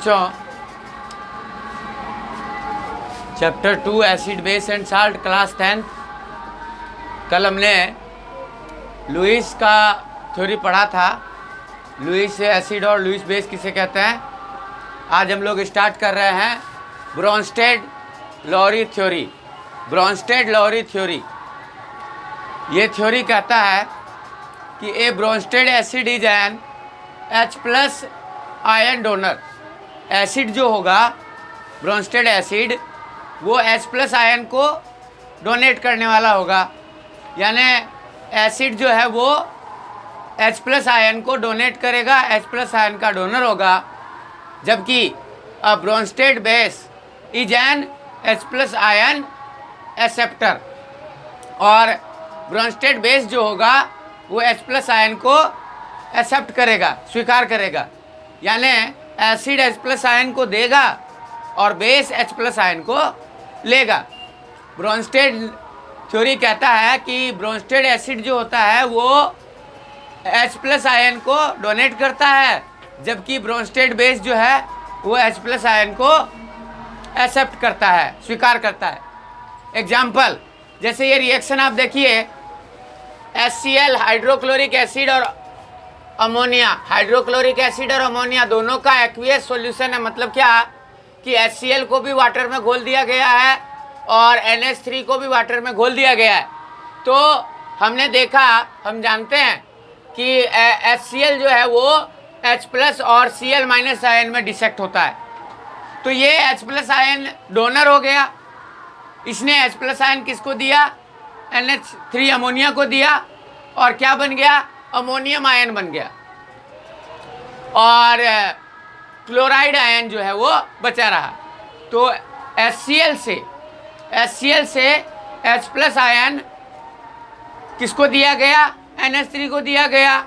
बच्चों, chapter 2 acid base and salt, class 10। कल हमने लुईस का थ्योरी पढ़ा था। लुईस एसिड और लुईस बेस किसे कहते हैं। आज हम लोग स्टार्ट कर रहे हैं ब्रोंस्टेड-लॉरी थ्योरी। ब्रोंस्टेड-लॉरी थ्योरी, ये थ्योरी कहता है कि a Bronsted acid is an H+ ion donor. Acid जो होगा, ब्रोंस्टेड एसिड, वो H+ आयन को डोनेट करने वाला होगा। यानी एसिड जो है वो H+ आयन को डोनेट करेगा, H+ आयन का डोनर होगा। जबकि a Bronsted base is an H+ ion acceptor, और ब्रोंस्टेड बेस जो होगा वो H+ आयन को एक्सेप्ट करेगा, स्वीकार करेगा। यानी एसिड H+ आयन को देगा और बेस H+ आयन को लेगा। ब्रोंस्टेड थ्योरी कहता है कि ब्रोंस्टेड एसिड जो होता है वो H+ आयन को डोनेट करता है, जबकि ब्रोंस्टेड बेस जो है वो H+ आयन को एक्सेप्ट करता है, स्वीकार करता है। एग्जाम्पल, जैसे ये रिएक्शन आप देखिए, HCl हाइड्रोक्लोरिक एसिड और अमोनिया, हाइड्रोक्लोरिक एसिड और अमोनिया दोनों का एक्वियस सॉल्यूशन है। मतलब क्या कि HCl को भी वाटर में घोल दिया गया है और NH3 को भी वाटर में घोल दिया गया है। तो हमने देखा, हम जानते हैं कि HCl जो है वो H+ और Cl- आयन में डिसेक्ट होता है। तो ये H+ आयन डोनर हो गया। इसने H+ आयन किसको दिया? NH3 अमोनिया को दिया, और क्या बन गया? अमोनियम आयन बन गया, और क्लोराइड आयन जो है वो बचा रहा। तो HCl से H+ आयन किसको दिया गया? NH3 को दिया गया,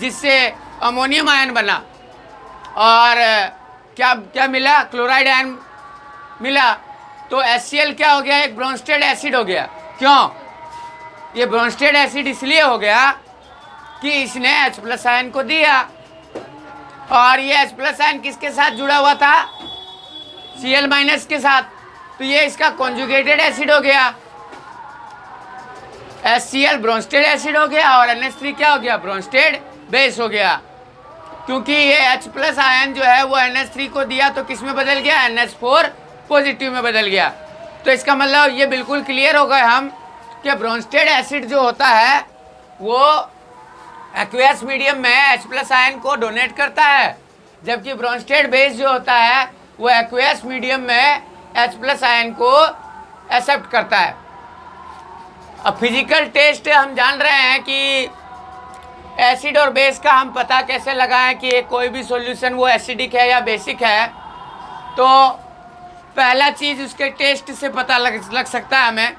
जिससे अमोनियम आयन बना। और क्या मिला? क्लोराइड आयन मिला। तो HCl क्या हो गया? एक ब्रोंस्टेड एसिड हो गया। क्यों? ये ब्रोंस्टेड एसिड इसलिए हो गया कि इसने H+ आयन को दिया, और ये H+ आयन किसके साथ जुड़ा हुआ था? Cl- के साथ। तो ये इसका कॉन्जुगेटेड एसिड हो गया। HCl ब्रोंस्टेड एसिड हो गया, और NH3 क्या हो गया? ब्रोंस्टेड बेस हो गया। क्योंकि ये H+ आयन जो है वो NH3 को दिया, तो किस में बदल गया? NH4 पॉजिटिव में बदल गया। तो इसका मतलब ये बिल्कुल क्लियर हो गए हम कि ब्रोंस्टेड एसिड जो होता है वो एक्वियस मीडियम में H+ आयन को डोनेट करता है, जबकि ब्रोंस्टेड बेस जो होता है वो एक्वियस मीडियम में H+ आयन को एक्सेप्ट करता है। अब फिजिकल टेस्ट हम जान रहे हैं कि एसिड और बेस का हम पता कैसे लगाएं कि कोई भी सॉल्यूशन वो एसिडिक है या बेसिक है। तो पहला चीज़ उसके टेस्ट से पता लग सकता है हमें।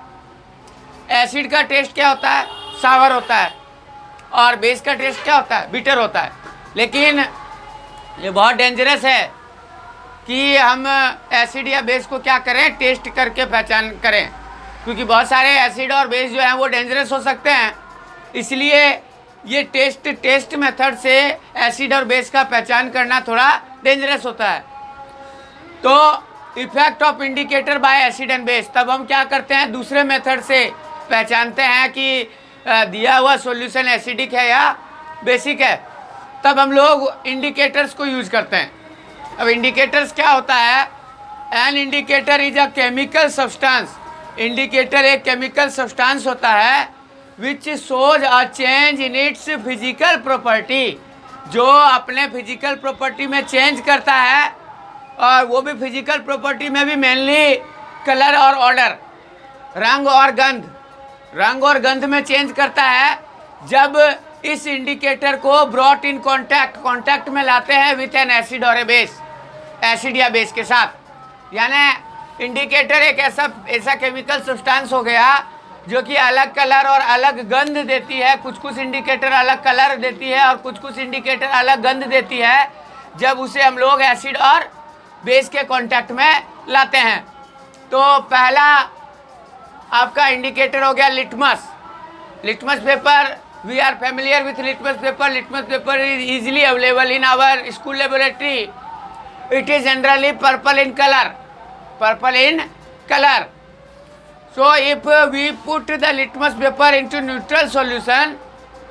एसिड का टेस्ट क्या होता है? सावर होता है। और बेस का टेस्ट क्या होता है? बिटर होता है। लेकिन ये बहुत डेंजरस है कि हम एसिड या बेस को क्या करें? टेस्ट करके पहचान करें, क्योंकि बहुत सारे एसिड और बेस जो हैं वो डेंजरस हो सकते हैं। इसलिए ये टेस्ट मेथड से एसिड और बेस का पहचान करना थोड़ा डेंजरस होता है। तो effect of indicator bye acid and base, तब हम क्या करते हैं? दूसरे मेथड से पहचानते हैं कि दिया हुआ सॉल्यूशन एसिडिक है या बेसिक है। तब हम लोग इंडिकेटर्स को यूज करते हैं। अब इंडिकेटर्स क्या होता है? An indicator is a chemical substance. Indicator एक केमिकल सब्सटेंस होता है which shows a change in its physical property, जो अपने फिजिकल प्रॉपर्टी में चेंज करता है, और वो भी फिजिकल प्रॉपर्टी में भी मेनली कलर और ऑर्डर, रंग और गंध में चेंज करता है। जब इस इंडिकेटर को ब्रॉट इन कॉन्टैक्ट में लाते हैं विथ एन एसिड और ए बेस, एसिड या बेस के साथ। यानी इंडिकेटर एक ऐसा केमिकल सब्सटेंस हो गया जो कि अलग कलर और अलग गंध देती है। कुछ इंडिकेटर अलग कलर देती है और कुछ इंडिकेटर अलग गंध देती है, जब उसे हम लोग एसिड और बेस के कांटेक्ट में लाते हैं। तो पहला आपका इंडिकेटर हो गया litmus paper. We are familiar with litmus paper. Litmus paper is easily available in our school laboratory. it is generally purple in color. Purple in color. So if we put the litmus paper into neutral solution,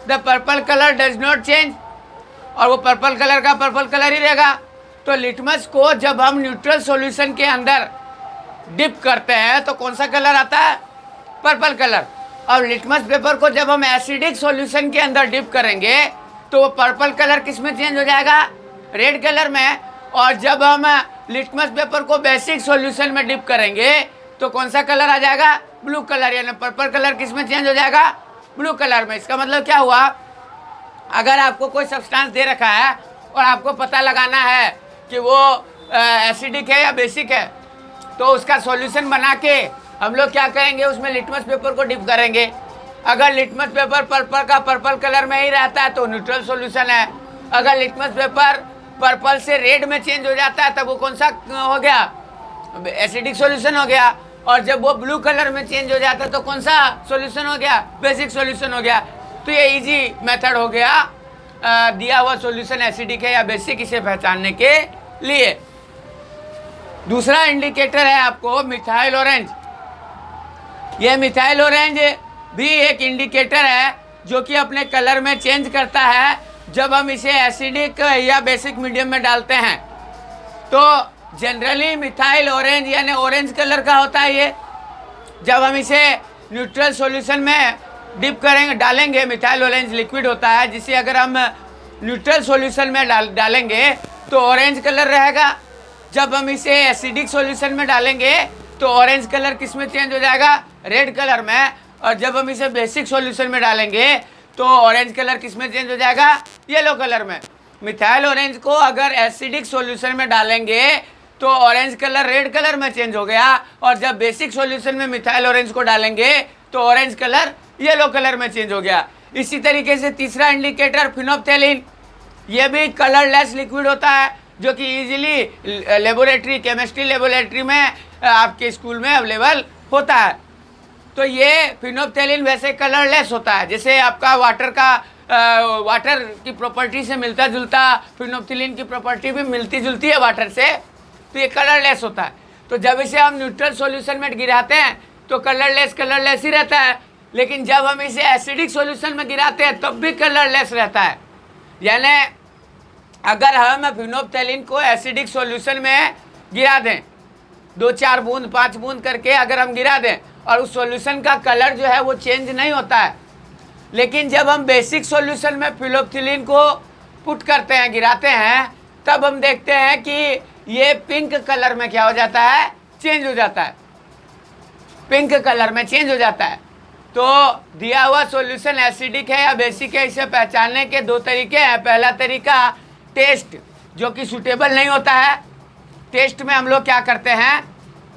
the purple color does not change. और वो purple colour का purple colour ही रहेगा। तो litmus को जब हम neutral solution के अंदर डिप करते हैं तो कौन सा कलर आता है? Purple colour. और लिटमस पेपर को जब हम एसिडिक सॉल्यूशन के अंदर डिप करेंगे तो वो पर्पल कलर किस में चेंज हो जाएगा? रेड कलर में। और जब हम लिटमस पेपर को बेसिक सॉल्यूशन में डिप करेंगे तो कौन सा कलर आ जाएगा? Blue colour. यानी पर्पल कलर किस में चेंज हो जाएगा? ब्लू कलर में। इसका मतलब क्या हुआ? अगर आपको कोई सब्सटेंस दे रखा है और आपको पता लगाना है कि वो एसिडिक है या बेसिक है, तो उसका सॉल्यूशन बना के हम लोग क्या करेंगे? उसमें लिटमस पेपर को डिप करेंगे। अगर लिटमस पेपर पर्पल का पर्पल कलर में ही रहता है तो न्यूट्रल सॉल्यूशन है। अगर लिटमस पेपर पर्पल से रेड में चेंज हो जाता है तब वो कौन सा हो गया? एसिडिक सॉल्यूशन हो गया। और जब वो ब्लू कलर में चेंज हो जाता है तो कौन सा सॉल्यूशन हो गया? बेसिक सॉल्यूशन हो गया। तो ये इजी मेथड हो गया दिया हुआ सॉल्यूशन एसिडिक है या बेसिक, इसे पहचानने के लिए। दूसरा इंडिकेटर है आपको मिथाइल ऑरेंज। ये मिथाइल ऑरेंज भी एक इंडिकेटर है जो कि अपने कलर में चेंज करता है जब हम इसे एसिडिक या बेसिक मीडियम में डालते हैं। तो जनरली मिथाइल ऑरेंज यानी ऑरेंज कलर का होता है ये। जब हम इसे न्यूट्रल सॉल्यूशन में डिप करेंगे डालेंगे, मिथाइल ऑरेंज लिक्विड होता है जिसे अगर हम न्यूट्रल सॉल्यूशन में डालेंगे तो ऑरेंज कलर रहेगा। जब हम इसे एसिडिक सॉल्यूशन में डालेंगे तो ऑरेंज कलर किस में चेंज हो जाएगा? रेड कलर में। और जब हम इसे बेसिक सॉल्यूशन में डालेंगे तो ऑरेंज कलर किस में चेंज हो जाएगा? येलो कलर में। मिथाइल ऑरेंज को अगर एसिडिक सॉल्यूशन में डालेंगे तो ऑरेंज कलर रेड कलर में चेंज हो गया। और जब बेसिक सॉल्यूशन में मिथाइल ऑरेंज को डालेंगे तो ऑरेंज कलर येलो कलर में चेंज हो गया। इसी तरीके से तीसरा इंडिकेटर फिनोप्थेलिन, ये भी कलरलेस लिक्विड होता है जो कि इजीली लेबोरेटरी केमिस्ट्री लेबोरेटरी में आपके स्कूल में अवेलेबल होता है। तो ये फिनोप्थेलिन वैसे कलरलेस होता है, जैसे आपका वाटर की प्रॉपर्टी से मिलता जुलता फिनोप्थेलिन की प्रॉपर्टी भी मिलती जुलती है वाटर से, तो ये कलरलेस होता है। तो जब इसे हम न्यूट्रल सॉल्यूशन में गिराते हैं तो कलरलेस ही रहता है, लेकिन जब हम इसे एसिडिक सॉल्यूशन में गिराते हैं तब भी कलरलेस रहता है। यानी अगर हम फिनोप्थेलिन को एसिडिक सॉल्यूशन में गिरा दें, 2-4 बूंद 5 बूंद करके अगर हम गिरा दें और उस सॉल्यूशन का कलर जो है वो चेंज नहीं होता है, लेकिन जब हम बेसिक सॉल्यूशन में फिनोप्थेलिन को पुट करते हैं, गिराते हैं, तब हम देखते हैं कि ये पिंक कलर में क्या हो जाता है? चेंज हो जाता है। पिंक कलर में चेंज हो जाता है। तो दिया हुआ सॉल्यूशन एसिडिक है या बेसिक है, इसे पहचानने के 2 तरीके हैं। पहला तरीका टेस्ट, जो कि सूटेबल नहीं होता है। टेस्ट में हम लोग क्या करते हैं?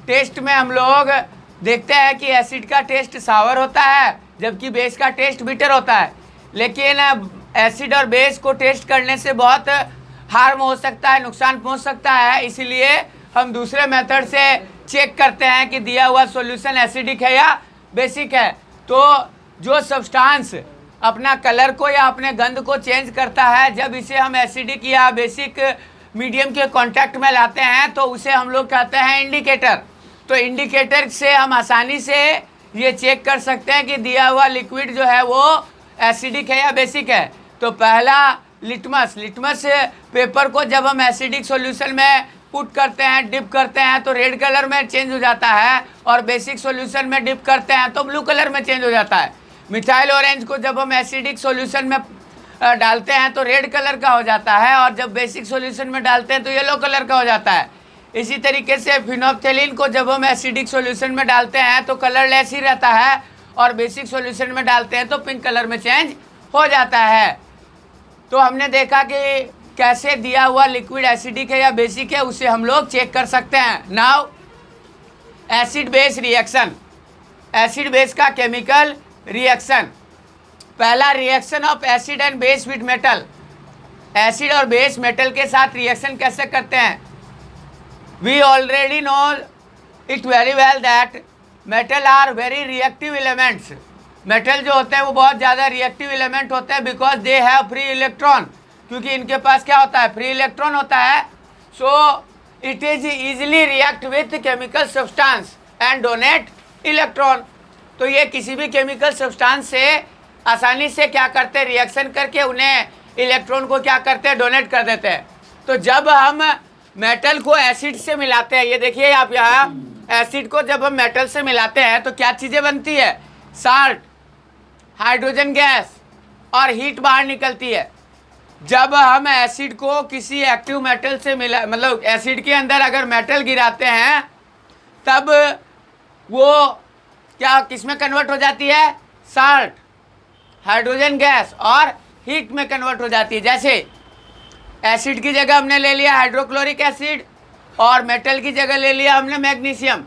टेस्ट में हम लोग देखते हैं कि एसिड का टेस्ट सावर होता है जबकि बेस का टेस्ट बिटर होता है। लेकिन एसिड और बेस को टेस्ट करने से बहुत हार्म हो सकता है, नुकसान पहुंच सकता है, इसीलिए हम दूसरे मेथड से चेक करते हैं कि दिया हुआ सॉल्यूशन एसिडिक है या बेसिक है। तो जो सब्सटेंस अपना कलर को या अपने गंध को चेंज करता है, जब इसे हम एसिडिक या बेसिक मीडियम के कांटेक्ट में लाते हैं तो उसे हम लोग कहते हैं इंडिकेटर। तो इंडिकेटर से हम आसानी से ये चेक कर सकते हैं कि दिया हुआ लिक्विड जो है वो एसिडिक है या बेसिक है। तो पहला लिटमस पेपर को जब हम एसिडिक सॉल्यूशन में पुट करते हैं, डिप करते हैं, तो रेड कलर में चेंज हो जाता है, और बेसिक सॉल्यूशन में डिप करते हैं तो ब्लू कलर में चेंज हो जाता है। मिथाइल ऑरेंज को जब हम एसिडिक सॉल्यूशन में डालते हैं तो रेड कलर का हो जाता है, और जब बेसिक सॉल्यूशन में डालते हैं तो येलो कलर का हो जाता है। इसी तरीके से फिनोप्थेलिन को जब हम एसिडिक सॉल्यूशन में डालते हैं तो कलरलेस ही रहता है, और बेसिक सॉल्यूशन में डालते हैं तो पिंक कलर में चेंज हो जाता है। तो हमने देखा कि कैसे दिया हुआ लिक्विड एसिडिक है या बेसिक है, उसे हम लोग चेक कर सकते हैं। Now acid base reaction, acid base का केमिकल रिएक्शन। पहला reaction of acid and base with metal. Acid और बेस मेटल के साथ रिएक्शन कैसे करते हैं? We already know it very well that metal are very reactive elements. Metal जो होते हैं वो बहुत ज़्यादा रिएक्टिव एलिमेंट होते हैं, because they have free electron, क्योंकि इनके पास क्या होता है? फ्री इलेक्ट्रॉन होता है। So it is easily react with chemical substance and donate electron. तो ये किसी भी केमिकल सब्सटेंस से आसानी से क्या करते हैं, रिएक्शन करके उन्हें इलेक्ट्रॉन को क्या करते हैं, डोनेट कर देते हैं। तो जब हम मेटल को एसिड से मिलाते हैं, ये देखिए आप यहाँ एसिड को जब हम मेटल से मिलाते हैं तो क्या चीज़ें बनती है, साल्ट, हाइड्रोजन गैस और हीट बाहर निकलती है। जब हम एसिड को किसी एक्टिव मेटल से मिला, मतलब एसिड के अंदर अगर मेटल गिराते हैं तब वो क्या किस में कन्वर्ट हो जाती है, साल्ट, हाइड्रोजन गैस और हीट में कन्वर्ट हो जाती है। जैसे एसिड की जगह हमने ले लिया हाइड्रोक्लोरिक एसिड और मेटल की जगह ले लिया हमने मैग्नीशियम,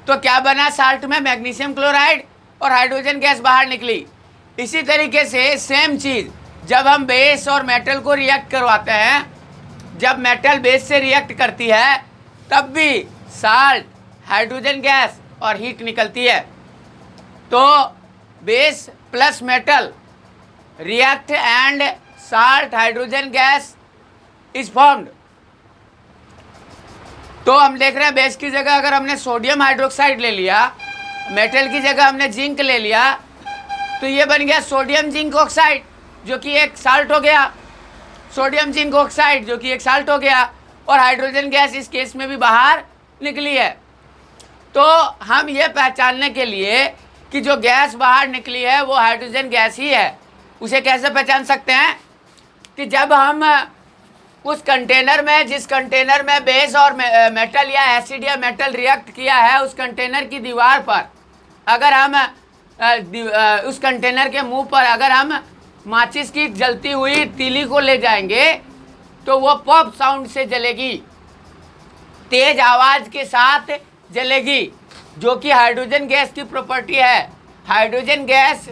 तो क्या बना, साल्ट में मैग्नीशियम क्लोराइड और हाइड्रोजन गैस बाहर निकली। इसी तरीके से सेम चीज़ जब हम बेस और मेटल को रिएक्ट करवाते हैं, जब मेटल बेस से रिएक्ट करती है तब भी साल्ट, हाइड्रोजन गैस और हीट निकलती है। तो base plus metal react and salt, hydrogen gas is formed. तो हम देख रहे हैं बेस की जगह अगर हमने सोडियम हाइड्रोक्साइड ले लिया, मेटल की जगह हमने जिंक ले लिया, तो ये बन गया सोडियम जिंक ऑक्साइड जो कि एक साल्ट हो गया, सोडियम जिंक ऑक्साइड जो कि एक साल्ट हो गया, और हाइड्रोजन गैस इस केस में भी बाहर निकली है। तो हम ये पहचानने के लिए कि जो गैस बाहर निकली है वो हाइड्रोजन गैस ही है, उसे कैसे पहचान सकते हैं कि जब हम उस कंटेनर में, जिस कंटेनर में बेस और मेटल या एसिड या मेटल रिएक्ट किया है, उस कंटेनर की दीवार पर अगर हम उस कंटेनर के मुंह पर अगर हम माचिस की जलती हुई तीली को ले जाएंगे तो वो पॉप साउंड से जलेगी, तेज आवाज़ के साथ जलेगी, जो कि हाइड्रोजन गैस की प्रॉपर्टी है। हाइड्रोजन गैस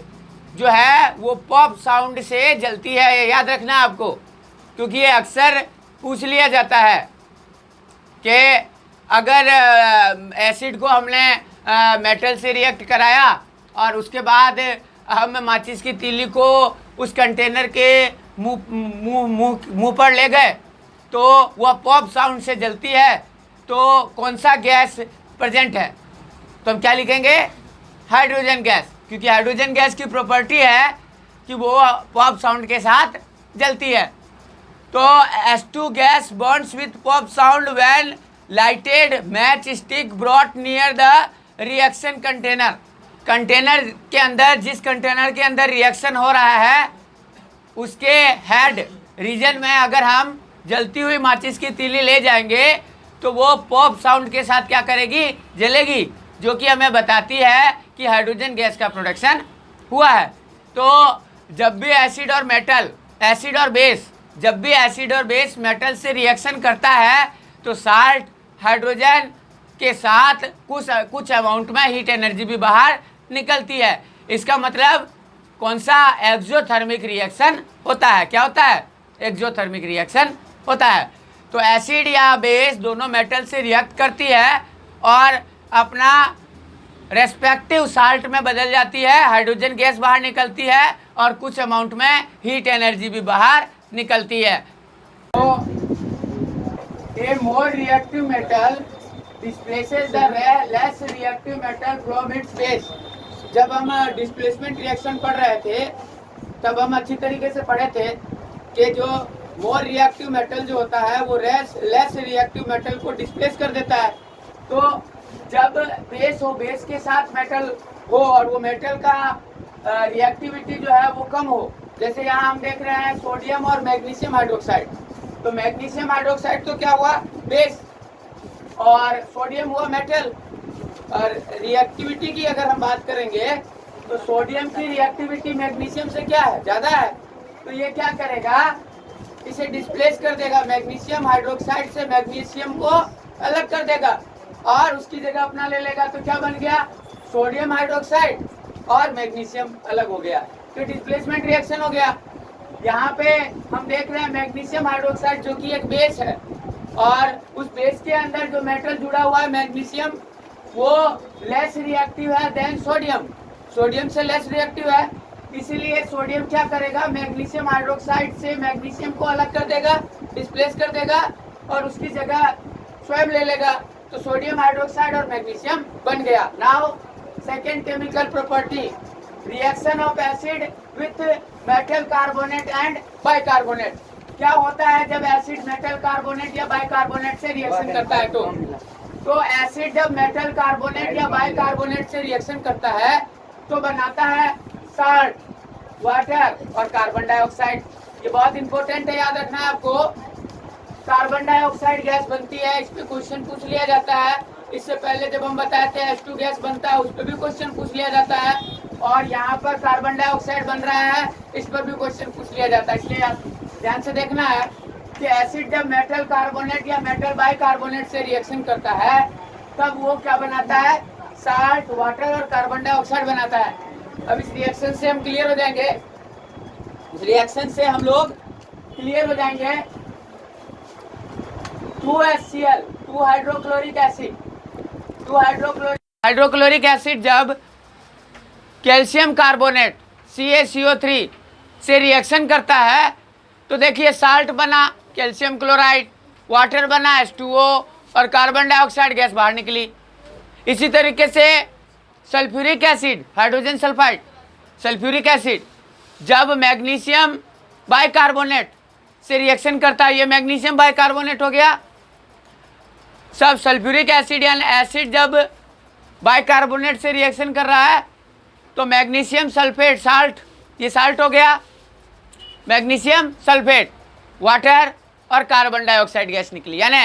जो है वो पॉप साउंड से जलती है, ये याद रखना आपको, क्योंकि ये अक्सर पूछ लिया जाता है कि अगर एसिड को हमने मेटल से रिएक्ट कराया और उसके बाद हम माचिस की तीली को उस कंटेनर के मुंह पर ले गए तो वह पॉप साउंड से जलती है, तो कौन सा गैस प्रेजेंट है, तो हम क्या लिखेंगे, हाइड्रोजन गैस, क्योंकि हाइड्रोजन गैस की प्रॉपर्टी है कि वो पॉप साउंड के साथ जलती है। तो H2 gas Burns with pop sound when lighted match stick brought near the reaction container. Container के अंदर, जिस कंटेनर के अंदर रिएक्शन हो रहा है उसके हेड रीजन में अगर हम जलती हुई माचिस की तीली ले जाएंगे तो वो पॉप साउंड के साथ क्या करेगी, जलेगी, जो कि हमें बताती है कि हाइड्रोजन गैस का प्रोडक्शन हुआ है। तो जब भी एसिड और मेटल, एसिड और बेस, जब भी एसिड और बेस मेटल से रिएक्शन करता है तो साल्ट, हाइड्रोजन के साथ कुछ अमाउंट में हीट एनर्जी भी बाहर निकलती है। इसका मतलब कौन सा, एक्सोथर्मिक रिएक्शन होता है। क्या होता है, एक्सोथर्मिक रिएक्शन होता है। तो एसिड या बेस दोनों मेटल से रिएक्ट करती है और अपना रेस्पेक्टिव साल्ट में बदल जाती है, हाइड्रोजन गैस बाहर निकलती है और कुछ अमाउंट में हीट एनर्जी भी बाहर निकलती है। तो a more reactive metal displaces the less reactive metal from its base. जब हम डिस्प्लेसमेंट रिएक्शन पढ़ रहे थे तब हम अच्छी तरीके से पढ़े थे कि जो मोर रिएक्टिव मेटल जो होता है वो लेस रिएक्टिव मेटल को डिस्प्लेस कर देता है। तो जब बेस हो, बेस के साथ मेटल हो और वो मेटल का रिएक्टिविटी जो है वो कम हो, जैसे यहाँ हम देख रहे हैं सोडियम और मैग्नीशियम हाइड्रोक्साइड। तो मैग्नीशियम हाइड्रोक्साइड तो क्या हुआ, बेस, और सोडियम हुआ मेटल। और रिएक्टिविटी की अगर हम बात करेंगे तो सोडियम की रिएक्टिविटी मैग्नीशियम से क्या है, ज़्यादा है। तो ये क्या करेगा, इसे डिस्प्लेस कर देगा, मैग्नीशियम हाइड्रोक्साइड से मैग्नीशियम को अलग कर देगा और उसकी जगह अपना ले लेगा। तो क्या बन गया, सोडियम हाइड्रोक्साइड और मैग्नीशियम अलग हो गया, तो डिस्प्लेसमेंट रिएक्शन हो गया। यहाँ पे हम देख रहे हैं मैग्नीशियम हाइड्रोक्साइड जो कि एक बेस है और उस बेस के अंदर जो मेटल जुड़ा हुआ है मैग्नीशियम वो लेस रिएक्टिव है देन सोडियम, सोडियम से लेस रिएक्टिव है। इसीलिए सोडियम क्या करेगा, मैग्नीशियम हाइड्रोक्साइड से मैग्नीशियम को अलग कर देगा, डिस्प्लेस कर देगा और उसकी जगह स्वयं ले लेगा, तो सोडियम हाइड्रोक्साइड और मैग्नीशियम बन गया। Now second chemical property, reaction of acid with metal carbonate and bicarbonate. क्या होता है जब एसिड मेटल कार्बोनेट या बाइकार्बोनेट से रिएक्शन करता है? तो एसिड जब मेटल कार्बोनेट या बाइकार्बोनेट से रिएक्शन करता है तो बनाता है साल्ट, वाटर और कार्बन डाइऑक्साइड। ये बहुत इंपॉर्टेंट है, याद रखना है आपको। कार्बन डाइऑक्साइड गैस बनती है, इस पे क्वेश्चन पूछ लिया जाता है। इससे पहले जब हम बताए थे H2 गैस बनता है, उस पर भी क्वेश्चन पूछ लिया जाता है। और यहाँ पर कार्बन डाइऑक्साइड बन रहा है, इस पर भी क्वेश्चन पूछ लिया जाता है। इसलिए आप ध्यान से देखना है कि एसिड जब मेटल कार्बोनेट या मेटल बाइकार्बोनेट से रिएक्शन करता है तब वो क्या बनाता है? साल्ट, वाटर और कार्बन डाइऑक्साइड बनाता है। अब इस रिएक्शन से हम क्लियर हो जाएंगे, इस रिएक्शन से हम लोग क्लियर हो जाएंगे। 2HCl, 2 hydrochloric acid, 2 hydrochloric acid जब कैल्शियम कार्बोनेट CaCO3 से रिएक्शन करता है तो देखिए साल्ट बना, कैल्शियम क्लोराइड, वाटर बना H2O और कार्बन डाइऑक्साइड गैस बाहर निकली। इसी तरीके से sulphuric acid, hydrogen sulphide, sulphuric acid जब मैग्नीशियम बाइकार्बोनेट से रिएक्शन करता है, ये मैग्नीशियम बाइकार्बोनेट हो गया। सब सल्फ्यूरिक एसिड यानी एसिड जब बाइकार्बोनेट से रिएक्शन कर रहा है तो मैग्नीशियम सल्फेट, साल्ट, ये साल्ट हो गया, मैग्नीशियम सल्फेट, वाटर और कार्बन डाइऑक्साइड गैस निकली। यानी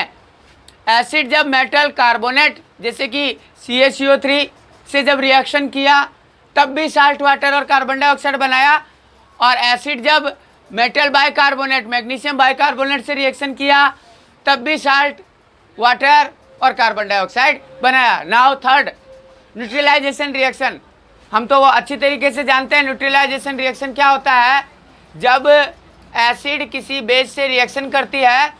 एसिड जब मेटल कार्बोनेट जैसे कि CaCO3 से जब रिएक्शन किया तब भी साल्ट, वाटर और कार्बन डाइऑक्साइड बनाया, और एसिड जब मेटल बाइकार्बोनेट, मैग्नीशियम बाइकार्बोनेट से रिएक्शन किया तब भी साल्ट, वाटर और कार्बन डाइऑक्साइड बनाया। Now third, neutralization reaction. हम तो वो अच्छी तरीके से जानते हैं न्यूट्रलाइजेशन रिएक्शन क्या होता है। जब एसिड किसी बेस से रिएक्शन करती है,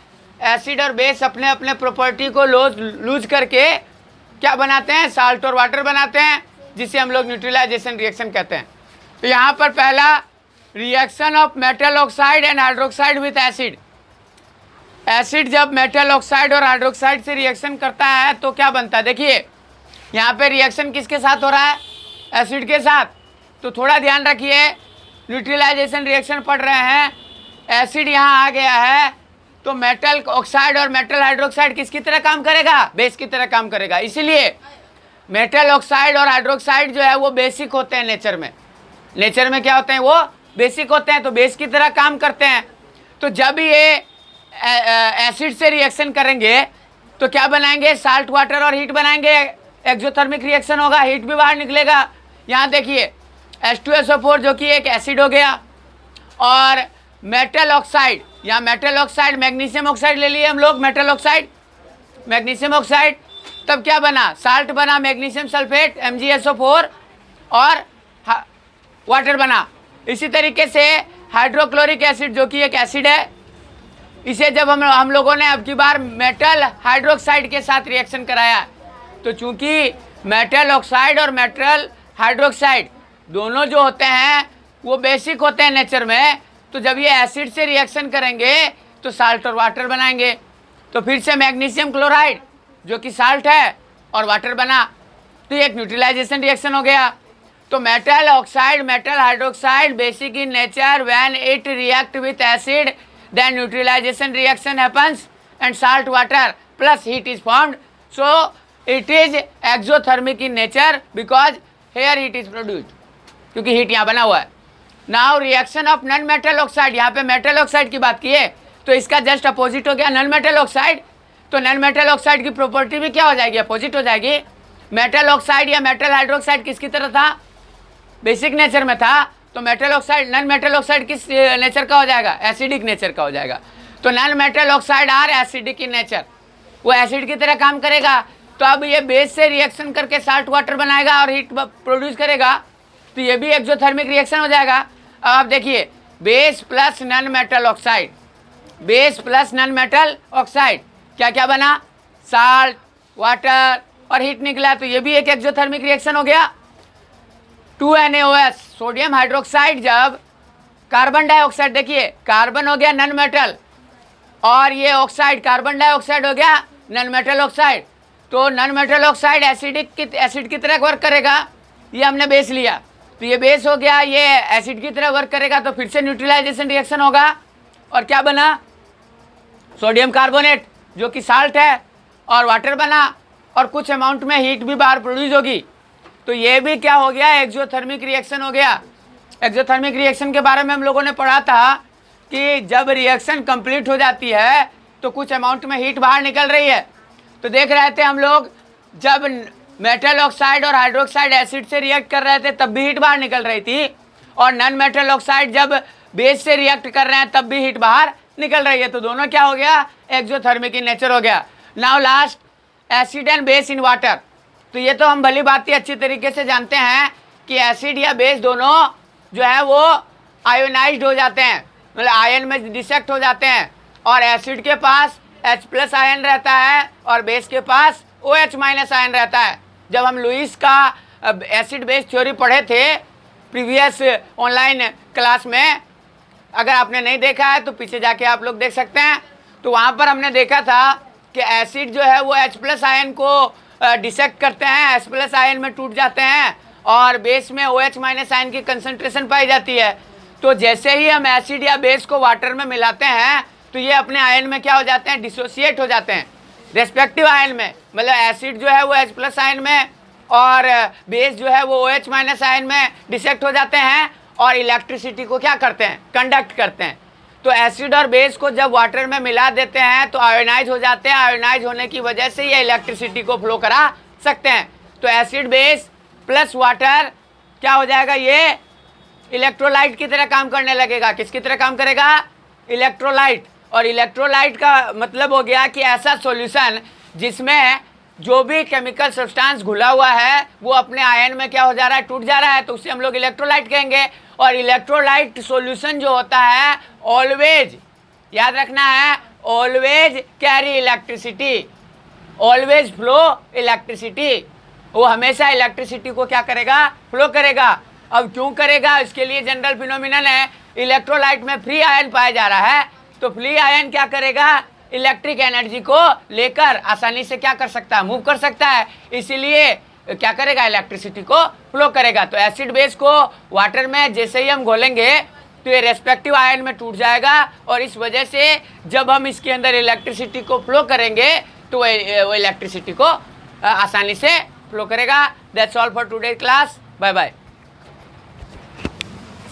एसिड और बेस अपने अपने प्रॉपर्टी को लूज करके क्या बनाते हैं? साल्ट और वाटर बनाते हैं, जिसे हम लोग न्यूट्रलाइजेशन रिएक्शन कहते हैं। तो यहाँ पर पहला reaction of metal oxide and hydroxide with acid. Acid जब मेटल ऑक्साइड और हाइड्रोक्साइड से रिएक्शन करता है तो क्या बनता है? देखिए यहाँ पे रिएक्शन किसके साथ हो रहा है? एसिड के साथ। तो थोड़ा ध्यान रखिए, न्यूट्रलाइजेशन रिएक्शन पढ़ रहे हैं, एसिड यहाँ आ गया है तो मेटल ऑक्साइड और मेटल हाइड्रोक्साइड किसकी तरह काम करेगा? बेस की तरह काम करेगा। इसीलिए मेटल ऑक्साइड और हाइड्रोक्साइड जो है वो बेसिक होते हैं नेचर में। नेचर में क्या होते हैं? वो बेसिक होते हैं, तो बेस की तरह काम करते हैं। तो जब ये एसिड से रिएक्शन करेंगे तो क्या बनाएंगे? साल्ट, वाटर और हीट बनाएंगे। एक्सोथर्मिक रिएक्शन होगा, हीट भी बाहर निकलेगा। यहाँ देखिए H2SO4 जो कि एक एसिड हो गया, और मेटल ऑक्साइड, यहाँ मेटल ऑक्साइड, मैग्नीशियम ऑक्साइड ले लिए हम लोग, मेटल ऑक्साइड, मैग्नीशियम ऑक्साइड, तब क्या बना? साल्ट बना, मैग्नीशियम सल्फेट MgSO4 और वाटर बना। इसी तरीके से हाइड्रोक्लोरिक एसिड जो कि एक एसिड है, इसे जब हम लोगों ने अब की बार मेटल हाइड्रोक्साइड के साथ रिएक्शन कराया, तो चूंकि मेटल ऑक्साइड और मेटल हाइड्रोक्साइड दोनों जो होते हैं वो बेसिक होते हैं नेचर में, तो जब ये एसिड से रिएक्शन करेंगे तो साल्ट और वाटर बनाएंगे। तो फिर से मैग्नीशियम क्लोराइड जो कि साल्ट है और वाटर बना, तो ये एक न्यूट्रलाइजेशन रिएक्शन हो गया। तो metal oxide, metal hydroxide basic in nature, when it react with acid then neutralization reaction happens and salt water plus heat is formed, so it is exothermic in nature because here heat is produced, क्योंकि heat यहाँ बना हुआ है। Now reaction of non metal oxide, यहाँ पे metal oxide की बात की है तो इसका जस्ट अपोजिट हो गया नॉन मेटल ऑक्साइड। तो नॉन मेटल ऑक्साइड की प्रॉपर्टी भी क्या हो जाएगी? अपोजिट हो जाएगी। मेटल ऑक्साइड या मेटल हाइड्रोक्साइड किसकी तरह था? बेसिक नेचर में था। तो metal oxide, non metal oxide किस नेचर का हो जाएगा? एसिडिक नेचर का हो जाएगा। तो non metal oxide are acidic in nature, वो एसिड की तरह काम करेगा। तो अब ये बेस से रिएक्शन करके साल्ट वाटर बनाएगा और हीट प्रोड्यूस करेगा, तो ये भी एक्सोथर्मिक रिएक्शन हो जाएगा। अब आप देखिए, base plus non metal oxide, base plus non metal oxide क्या क्या बना? साल्ट, वाटर और हीट निकला, तो ये भी एक एक्सोथर्मिक रिएक्शन हो गया। 2NaOH, सोडियम हाइड्रोक्साइड जब कार्बन डाइऑक्साइड, देखिए कार्बन हो गया नॉन मेटल और ये ऑक्साइड कार्बन डाइऑक्साइड हो गया नॉन मेटल ऑक्साइड। तो नॉन मेटल ऑक्साइड एसिड की तरह वर्क करेगा। ये हमने बेस लिया तो ये बेस हो गया, ये एसिड की तरह वर्क करेगा तो फिर से न्यूट्रलाइजेशन रिएक्शन होगा और क्या बना, सोडियम कार्बोनेट जो कि साल्ट है, और वाटर बना और कुछ अमाउंट में हीट भी बाहर प्रोड्यूस होगी। तो ये भी क्या हो गया, एक्सोथर्मिक रिएक्शन हो गया। एक्सोथर्मिक रिएक्शन के बारे में हम लोगों ने पढ़ा था कि जब रिएक्शन कंप्लीट हो जाती है तो कुछ अमाउंट में हीट बाहर निकल रही है। तो देख रहे थे हम लोग जब मेटल ऑक्साइड और हाइड्रोक्साइड एसिड से रिएक्ट कर रहे थे तब भी हीट बाहर निकल रही थी, और नॉन मेटल ऑक्साइड जब बेस से रिएक्ट कर रहे हैं तब भी हीट बाहर निकल रही है। तो दोनों क्या हो गया, एक्सोथर्मिक इन नेचर हो गया। Now last, acid and base in water. तो ये तो हम भली बात ही अच्छी तरीके से जानते हैं कि एसिड या बेस दोनों जो है वो आयोनाइज्ड हो जाते हैं, मतलब आयन में डिसेक्ट हो जाते हैं, और एसिड के पास H+ आयन रहता है और बेस के पास OH- आयन रहता है। जब हम लुईस का एसिड बेस थ्योरी पढ़े थे प्रीवियस ऑनलाइन क्लास में, अगर आपने नहीं देखा है तो पीछे जाके आप लोग देख सकते हैं। तो वहाँ पर हमने देखा था कि एसिड जो है वो H+ आयन को डिसेक्ट करते हैं, H+ आयन में टूट जाते हैं, और बेस में OH- आयन की कंसंट्रेशन पाई जाती है। तो जैसे ही हम एसिड या बेस को वाटर में मिलाते हैं तो ये अपने आयन में क्या हो जाते हैं, डिसोसिएट हो जाते हैं रेस्पेक्टिव आयन में। मतलब एसिड जो है वो H+ आयन में और बेस जो है वो OH- आयन में डिसेक्ट हो जाते हैं और इलेक्ट्रिसिटी को क्या करते हैं, कंडक्ट करते हैं। तो एसिड और बेस को जब वाटर में मिला देते हैं तो आयोनाइज हो जाते हैं। आयोनाइज होने की वजह से ये इलेक्ट्रिसिटी को फ्लो करा सकते हैं। तो एसिड बेस प्लस वाटर क्या हो जाएगा, ये इलेक्ट्रोलाइट की तरह काम करने लगेगा। किसकी तरह काम करेगा, इलेक्ट्रोलाइट। और इलेक्ट्रोलाइट का मतलब हो गया कि ऐसा सॉल्यूशन जिसमें जो भी केमिकल सब्सटेंस घुला हुआ है वो अपने आयन में क्या हो जा रहा है, टूट जा रहा है, तो उसे हम लोग इलेक्ट्रोलाइट कहेंगे। और इलेक्ट्रोलाइट सॉल्यूशन जो होता है ऑलवेज, याद रखना है, always carry electricity, always flow electricity. वो हमेशा इलेक्ट्रिसिटी को क्या करेगा, फ्लो करेगा। अब क्यों करेगा, इसके लिए जनरल फिनोमिनन है, इलेक्ट्रोलाइट में फ्री आयन पाया जा रहा है तो फ्री आयन क्या करेगा, इलेक्ट्रिक एनर्जी को लेकर आसानी से क्या कर सकता है, मूव कर सकता है, इसीलिए क्या करेगा, इलेक्ट्रिसिटी को फ्लो करेगा। तो एसिड बेस को वाटर में जैसे ही हम घोलेंगे तो ये रेस्पेक्टिव आयन में टूट जाएगा, और इस वजह से जब हम इसके अंदर इलेक्ट्रिसिटी को फ्लो करेंगे तो वो इलेक्ट्रिसिटी को आसानी से फ्लो करेगा। That's all for today class, bye bye.